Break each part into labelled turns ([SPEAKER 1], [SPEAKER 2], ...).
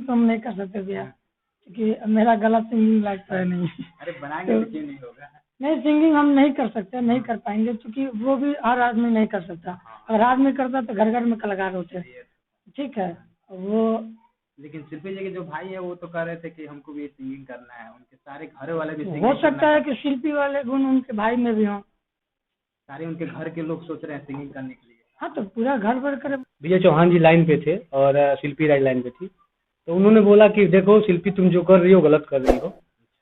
[SPEAKER 1] तो हम नहीं कर सकते भैया, क्योंकि मेरा गला सिंगिंग लायक तो है नहीं।
[SPEAKER 2] अरे बनाएंगे तो क्यों नहीं होगा।
[SPEAKER 1] नहीं, सिंगिंग हम नहीं कर सकते, नहीं कर पाएंगे, क्योंकि वो भी हर आदमी नहीं कर सकता। अगर आदमी करता तो घर घर में कलाकार होते। ठीक है वो।
[SPEAKER 2] लेकिन शिल्पी जी के जो भाई है वो तो कह रहे थे कि हमको भी सिंगिंग करना है, उनके सारे घर वाले भी
[SPEAKER 1] हो
[SPEAKER 2] सिंगिंग
[SPEAKER 1] सकता है कि शिल्पी वाले गुण उनके भाई में भी हों।
[SPEAKER 2] सारे उनके घर के लोग सोच रहे हैं सिंगिंग करने के लिए।
[SPEAKER 1] हाँ तो पूरा घर भर करे।
[SPEAKER 3] विजय चौहान जी लाइन पे थे और शिल्पी राज लाइन पे थी, तो उन्होंने बोला कि देखो शिल्पी तुम जो कर रही हो गलत कर रही हो,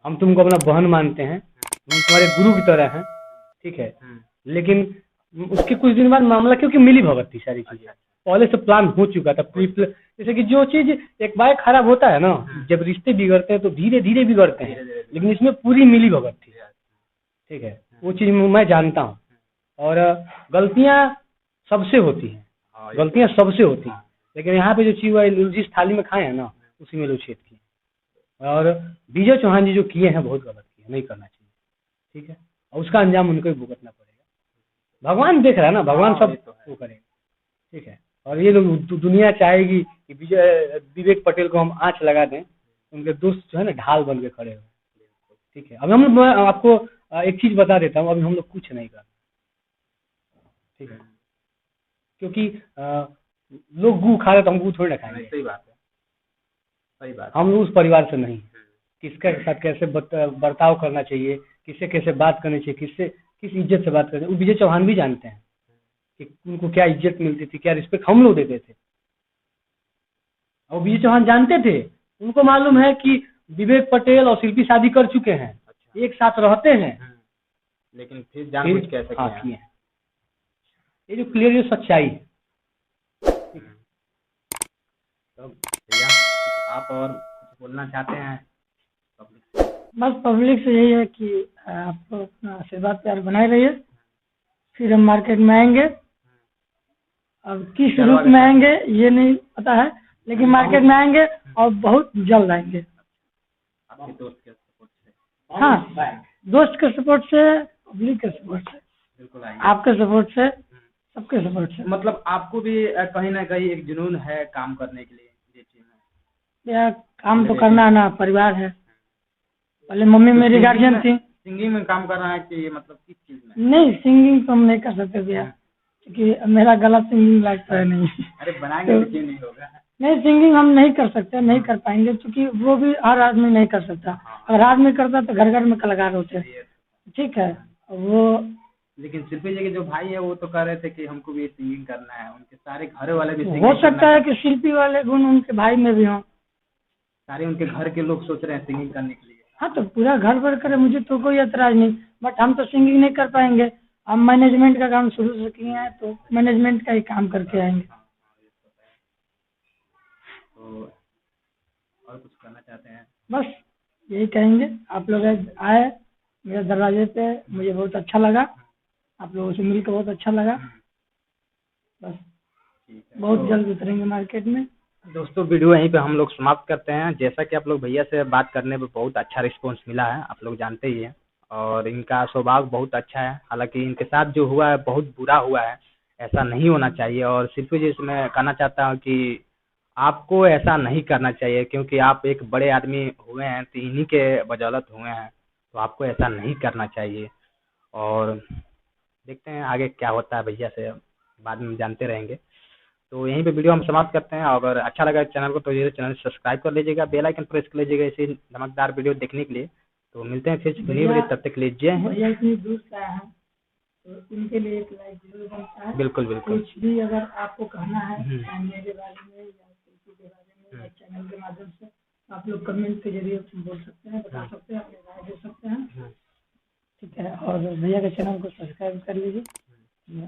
[SPEAKER 3] हम तुमको अपना बहन मानते हैं, हम तुम्हारे गुरु की तरह हैं, ठीक है। लेकिन उसके कुछ दिन बाद मामला, क्योंकि मिली भगत थी सारी चीजें, पहले से प्लान हो चुका था जैसे कि जो चीज एक बार खराब होता है ना, जब रिश्ते बिगड़ते हैं तो धीरे धीरे बिगड़ते हैं, लेकिन इसमें पूरी मिली भगत थी, ठीक है। वो चीज मैं जानता हूँ। और गलतियां सबसे होती हैं, गलतियां सबसे होती हैं, लेकिन यहाँ पे जो चीज हुआ जिस थाली में खाए हैं ना उसी में लोग छेद किए। और विजय चौहान जी जो किए हैं बहुत गलत किए, नहीं करना चाहिए, ठीक है। और उसका अंजाम उनको ही भुगतना पड़ेगा। भगवान देख रहा है ना, भगवान सब वो करेगा, ठीक है। और ये लोग दुनिया चाहेगी कि विवेक पटेल को हम आंच लगा दें, उनके दोस्त जो है ना ढाल बन के खड़े हुए, ठीक है। अभी हम लोग, आपको एक चीज बता देता हूँ, अभी हम लोग कुछ नहीं कर, ठीक है, क्योंकि लोग गू खा रहे तो हम गू थोड़ी ना खाएंगे।
[SPEAKER 2] सही बात है, सही बात।
[SPEAKER 3] हम लोग उस परिवार से नहीं, किसके साथ कैसे बर्ताव करना चाहिए, किससे कैसे बात करनी चाहिए, किससे किस इज्जत से बात करनी चाहिए, वो विजय चौहान भी जानते हैं कि उनको क्या इज्जत मिलती थी, क्या रिस्पेक्ट हम लोग देते थे। और विजय चौहान जानते थे, उनको मालूम है कि विवेक पटेल और शिल्पी शादी कर चुके हैं, एक साथ रहते हैं,
[SPEAKER 2] लेकिन फिर जानबूझ के ऐसे
[SPEAKER 3] किए हैं। ये जो क्लियर जो सच्चाई है।
[SPEAKER 2] तो भैया आप और कुछ बोलना चाहते हैं पब्लिक?
[SPEAKER 1] बस पब्लिक से यही है कि आप अपना आशीर्वाद प्यार बनाए रहिए, फिर हम मार्केट में आएंगे। अब किस रूप में आएंगे ये नहीं पता है, लेकिन मार्केट में आएंगे और बहुत जल्द आएंगे।
[SPEAKER 2] आपके दोस्त के सपोर्ट से?
[SPEAKER 1] हाँ, दोस्त के सपोर्ट से, पब्लिक के सपोर्ट से,
[SPEAKER 2] बिल्कुल आएंगे।
[SPEAKER 1] आपके सपोर्ट से, सबके सपोर्ट से।
[SPEAKER 2] मतलब आपको भी कहीं ना कहीं एक जुनून है काम करने के लिए ये चीज में?
[SPEAKER 1] यार काम तो करना है ना, परिवार है। पहले मम्मी मेरी गार्जियन थी।
[SPEAKER 2] सिंगिंग में काम कर रहा है कि मतलब किस चीज में?
[SPEAKER 1] नहीं, सिंगिंग तो हम नहीं कर सकते भैया, क्योंकि मेरा गला सिंगिंग लायक तो है नहीं।
[SPEAKER 2] अरे बनाएंगे तो क्यों नहीं होगा।
[SPEAKER 1] नहीं, सिंगिंग हम नहीं कर सकते, नहीं कर पाएंगे, क्योंकि वो भी हर आदमी नहीं कर सकता। अगर आदमी करता तो घर घर में कलाकार होते। ठीक है वो।
[SPEAKER 2] लेकिन शिल्पी जी के जो भाई है वो तो कह रहे थे कि हमको भी सिंगिंग करना है, उनके सारे घर वाले भी
[SPEAKER 1] हो सकता है कि शिल्पी वाले गुण उनके भाई में भी हों।
[SPEAKER 2] सारे उनके घर के लोग सोच रहे हैं सिंगिंग करने के लिए।
[SPEAKER 1] हाँ तो पूरा घर भर करे, मुझे तो कोई एतराज नहीं, बट हम तो सिंगिंग नहीं कर पाएंगे। हम मैनेजमेंट का काम शुरू से किए हैं, तो मैनेजमेंट का ही काम करके आएंगे।
[SPEAKER 2] तो और कुछ करना चाहते हैं?
[SPEAKER 1] बस यही कहेंगे, आप लोग आए मेरे दरवाजे पे, मुझे बहुत अच्छा लगा, आप लोगों से मिलकर बहुत अच्छा लगा। बस बहुत जल्द उतरेंगे मार्केट में।
[SPEAKER 2] दोस्तों वीडियो यहीं पे हम लोग समाप्त करते हैं। जैसा कि आप लोग भैया से बात करने पे बहुत अच्छा रिस्पांस मिला है, आप लोग जानते ही हैं, और इनका स्वभाव बहुत अच्छा है। हालांकि इनके साथ जो हुआ है बहुत बुरा हुआ है, ऐसा नहीं होना चाहिए। और शिल्पी जी से मैं कहना चाहता हूँ कि आपको ऐसा नहीं करना चाहिए, क्योंकि आप एक बड़े आदमी हुए हैं तो इन्हीं के बदौलत हुए हैं, तो आपको ऐसा नहीं करना चाहिए। और देखते हैं आगे क्या होता है, भैया से बाद में जानते रहेंगे। तो यहीं पे वीडियो हम समाप्त करते हैं। अगर अच्छा लगा चैनल को तो ये चैनल सब्सक्राइब कर लीजिएगा, बेल आइकन प्रेस कर लीजिएगा ऐसे धमाकेदार वीडियो देखने के लिए। तो मिलते हैं फिर नई वीडियो, तब तक के लिए जय हिंद।
[SPEAKER 1] भैया इतनी दूर से आए हैं तो उनके लिए एक लाइक जरूर बनता है।
[SPEAKER 2] बिल्कुल बिल्कुल।
[SPEAKER 1] कुछ भी अगर आपको कहना है मेरे बारे में या किसी के बारे में या चैनल के माध्यम से, आप लोग कमेंट के जरिए बोल सकते हैं, बता सकते हैं, अपनी राय दे सकते हैं। ठीक है, और भैया के चैनल को सब्सक्राइब कर लीजिए।